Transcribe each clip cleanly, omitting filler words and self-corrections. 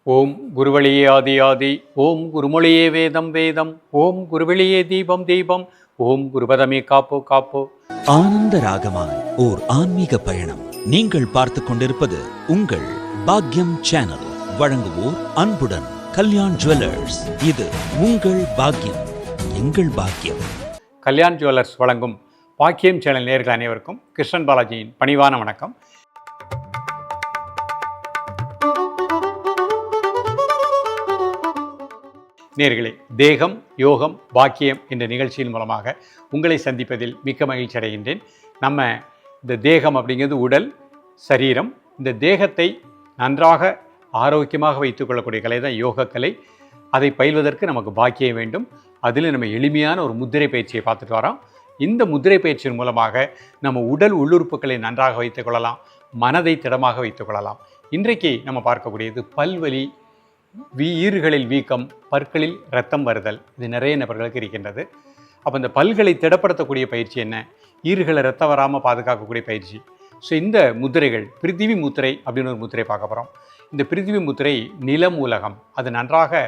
ஓம் குருவழியே ஆதி ஆதி, ஓம் குருமொழியே வேதம் வேதம், ஓம் குருவெளியே தீபம் தீபம், ஓம் குருபதமே காப்போ காப்போ. ஆனந்த ராகமாய் ஓர் ஆன்மீக பயணம். நீங்கள் பார்த்துக் கொண்டிருப்பது உங்கள் பாக்யம் சேனல். வழங்குவோர் அன்புடன் கல்யாண் ஜுவல்லர்ஸ். இது உங்கள் பாக்யம், எங்கள் பாக்யம். கல்யாண் ஜுவல்லர்ஸ் வழங்கும் பாக்கியம் சேனல் நேயர்கள் அனைவருக்கும் கிருஷ்ணன் பாலாஜியின் பணிவான வணக்கம். நேயர்களே, தேகம் யோகம் பாக்கியம் என்ற நிகழ்ச்சியின் மூலமாக உங்களை சந்திப்பதில் மிக்க மகிழ்ச்சி அடைகின்றேன். நம்ம இந்த தேகம் அப்படிங்கிறது உடல் சரீரம். இந்த தேகத்தை நன்றாக ஆரோக்கியமாக வைத்துக்கொள்ளக்கூடிய கலை தான் யோகக்கலை. அதை பயில்வதற்கு நமக்கு பாக்கியம் வேண்டும். அதில் நம்ம எளிமையான ஒரு முத்திரை பயிற்சியை பார்த்துட்டு வரோம். இந்த முத்திரை பயிற்சியின் மூலமாக நம்ம உடல் உள்ளுறுப்புகளை நன்றாக வைத்துக் கொள்ளலாம், மனதை திடமாக வைத்துக் கொள்ளலாம். இன்றைக்கு நம்ம பார்க்கக்கூடியது பல்வலி, ஈறுகளில் வீக்கம், பற்களில் இரத்தம் வருதல். இது நிறைய நபர்களுக்கு இருக்கின்றது. அப்போ இந்த பல்களை திடப்படுத்தக்கூடிய பயிற்சி என்ன, ஈறுகளை ரத்தம் வராமல் பாதுகாக்கக்கூடிய பயிற்சி. ஸோ இந்த முத்திரைகள், பிரித்திவி முத்திரை அப்படின்னு ஒரு முத்திரை பார்க்க போகிறோம். இந்த பிரித்திவி முத்திரை நிலமூலகம், அது நன்றாக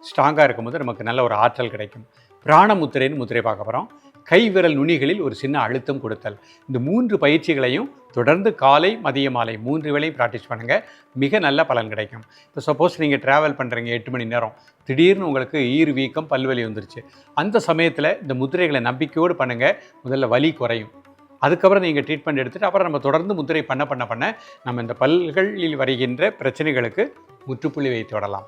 ஸ்ட்ராங்காக இருக்கும்போது நமக்கு நல்ல ஒரு ஆற்றல் கிடைக்கும். பிராண முத்திரைன்னு முத்திரை பார்க்க போகிறோம். கை விரல் நுனிகளில் ஒரு சின்ன அழுத்தம் கொடுத்தல். இந்த 3 பயிற்சிகளையும் தொடர்ந்து காலை மதிய மாலை 3 வேளையும் ப்ராக்டிஸ் பண்ணுங்கள். மிக நல்ல பலன் கிடைக்கும். இப்போ சப்போஸ் நீங்கள் ட்ராவல் பண்ணுறீங்க 8 மணி நேரம், திடீர்னு உங்களுக்கு ஈறு வீக்கம் பல்வலி வந்துருச்சு. அந்த சமயத்தில் இந்த முத்திரைகளை நம்பிக்கையோடு பண்ணுங்கள். முதல்ல வலி குறையும். அதுக்கப்புறம் நீங்கள் ட்ரீட்மெண்ட் எடுத்துகிட்டு அப்புறம் நம்ம தொடர்ந்து முத்திரை பண்ண நம்ம இந்த பல்களில் வருகின்ற பிரச்சனைகளுக்கு முற்றுப்புள்ளி வைத்து விடலாம்.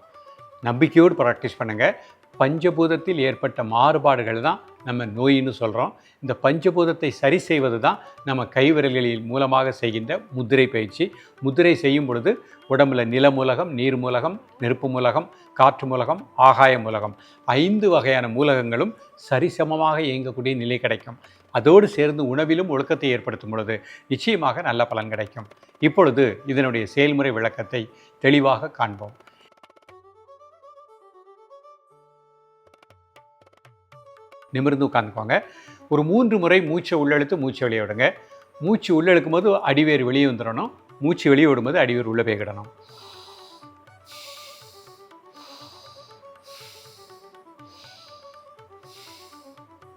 நம்பிக்கையோடு ப்ராக்டிஸ் பண்ணுங்கள். பஞ்சபூதத்தில் ஏற்பட்ட மாறுபாடுகள் தான் நம்ம நோயின்னு சொல்கிறோம். இந்த பஞ்சபூதத்தை சரி செய்வது தான் நம்ம கைவிரல்களின் மூலமாக செய்கின்ற முத்திரை பயிற்சி. முத்திரை செய்யும் பொழுது உடம்புல நில மூலகம், நீர் மூலகம், நெருப்பு மூலகம், காற்று மூலகம், ஆகாய மூலகம், 5 வகையான மூலகங்களும் சரிசமமாக இயங்கக்கூடிய நிலை கிடைக்கும். அதோடு சேர்ந்து உணவிலும் ஒழுக்கத்தை ஏற்படுத்தும் பொழுது நிச்சயமாக நல்ல பலன் கிடைக்கும். இப்பொழுது இதனுடைய செயல்முறை விளக்கத்தை தெளிவாக காண்போம். நிமிர்ந்து உட்காந்துக்கோங்க. ஒரு 3 முறை மூச்சை உள்ளெழுத்து மூச்சை வெளியே விடுங்க. மூச்சு உள்ளெழுக்கும் போது அடிவேர் வெளியே வந்துடணும். மூச்சு வெளியே விடும்போது அடிவேர் உள்ளே போய்கிடணும்.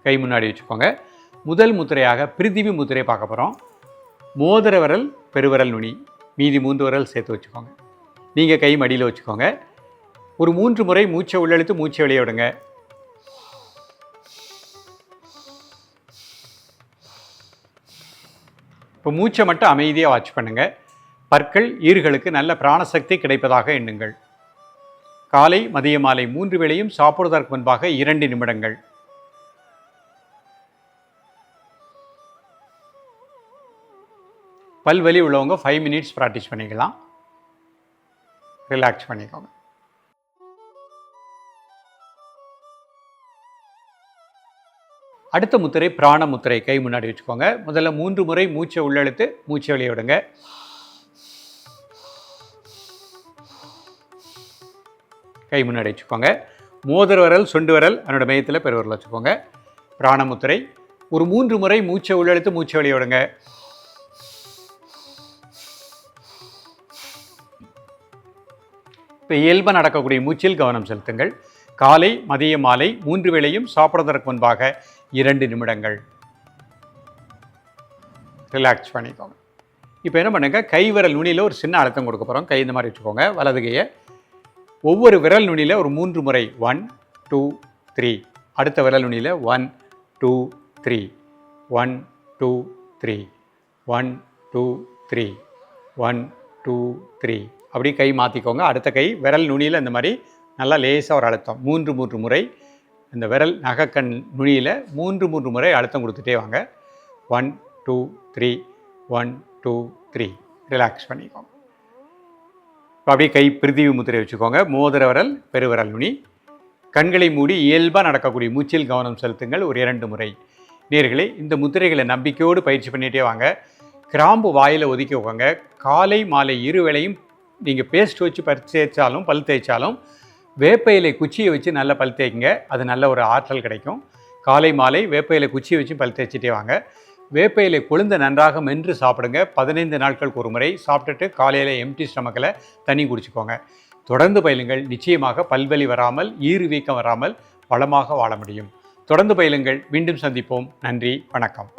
கை முன்னாடி வச்சுக்கோங்க. முதல் முத்திரையாக பிரித்திவி முத்திரை பார்க்க போகிறோம். மோதிர விரல், பெருவிரல் நுனி, மீதி 3 விரல் சேர்த்து வச்சுக்கோங்க. நீங்கள் கை மடியில் வச்சுக்கோங்க. ஒரு 3 முறை மூச்சை உள்ளெழுத்து மூச்சை வெளியே விடுங்க. இப்போ மூச்சை மட்டும் அமைதியாக வாட்ச் பண்ணுங்கள். பற்கள், ஈறுகளுக்கு நல்ல பிராணசக்தி கிடைப்பதாக எண்ணுங்கள். காலை மதிய மாலை 3 வேளையும் சாப்பிடுவதற்கு முன்பாக 2 நிமிடங்கள். பல்வலி உள்ளவங்க 5 மினிட்ஸ் ப்ராக்டிஸ் பண்ணிக்கலாம். ரிலாக்ஸ் பண்ணிக்கோங்க. அடுத்த முத்திரை பிராண முத்திரை. கை முன்னாடி வச்சுக்கோங்க. முதல்ல 3 முறை மூச்சை உள்ளெழுத்து மூச்சை வெளியே விடுங்க. கை முன்னாடி வச்சுக்கோங்க. மோதிர விரல், சுண்டு விரல் அதனோட மையத்தில் பெருவிரல் வச்சுக்கோங்க. பிராண முத்திரை. ஒரு 3 முறை மூச்சை உள்ளெழுத்து மூச்சை வெளியே விடுங்க. இப்போ இயல்பாக நடக்கக்கூடிய மூச்சில் கவனம் செலுத்துங்கள். காலை மதிய மாலை 3 வேளையும் சாப்பிடுவதற்கு முன்பாக 2 நிமிடங்கள். ரிலாக்ஸ் பண்ணிக்கோங்க. இப்போ என்ன பண்ணுங்கள், கை விரல் நுனியில் ஒரு சின்ன அழுத்தம் கொடுக்க போகிறோம். கை இந்த மாதிரி வச்சுக்கோங்க. வலது கையை ஒவ்வொரு விரல் நுனியில் ஒரு 3 முறை 1 2 3. அடுத்த விரல் நுனியில் 1 2 3 1 2 3 1 2 3 1 2 3. அப்படி கை மாற்றிக்கோங்க. அடுத்த கை விரல் நுனியில் இந்த மாதிரி நல்லா லேசாக ஒரு அழுத்தம் 3 முறை. இந்த விரல் நகக்கண் நுனியில் 3 முறை அழுத்தம் கொடுத்துட்டே வாங்க. 1 2 3 1 2 3. ரிலாக்ஸ் பண்ணிக்கோங்க. இப்போ அப்படியே கை பிரித்திவி முத்திரை வச்சுக்கோங்க. மோதிர விரல், பெருவிரல் நுனி. கண்களை மூடி இயல்பாக நடக்கக்கூடிய மூச்சில் கவனம் செலுத்துங்கள். ஒரு 2 முறை. நேயர்களே, இந்த முத்திரைகளை நம்பிக்கையோடு பயிற்சி பண்ணிகிட்டே வாங்க. கிராம்பு வாயில் ஒதுக்கி வைக்கோங்க. காலை மாலை 2 வேளையும் நீங்கள் பேஸ்ட் வச்சு பல் தேய்ச்சாலும் வேப்ப இலை குச்சியை வச்சு நல்லா பல் தேய்க்குங்க. அது நல்ல ஒரு ஆற்றல் கிடைக்கும். காலை மாலை வேப்ப இலை குச்சியை வச்சு பல் தேய்ச்சிட்டே வாங்க. வேப்ப இலை கொழுந்த நன்றாக மென்று சாப்பிடுங்க. 15 நாட்களுக்கு ஒரு முறை சாப்பிட்டுட்டு காலையில் எம்டி ஸ்டமக்கில் தண்ணி குடிச்சுக்கோங்க. தொடர்ந்து பயிலுங்கள். நிச்சயமாக பல்வலி வராமல், ஈறு வீக்கம் வராமல் வளமாக வாழ முடியும். தொடர்ந்து பயிலுங்கள். மீண்டும் சந்திப்போம். நன்றி, வணக்கம்.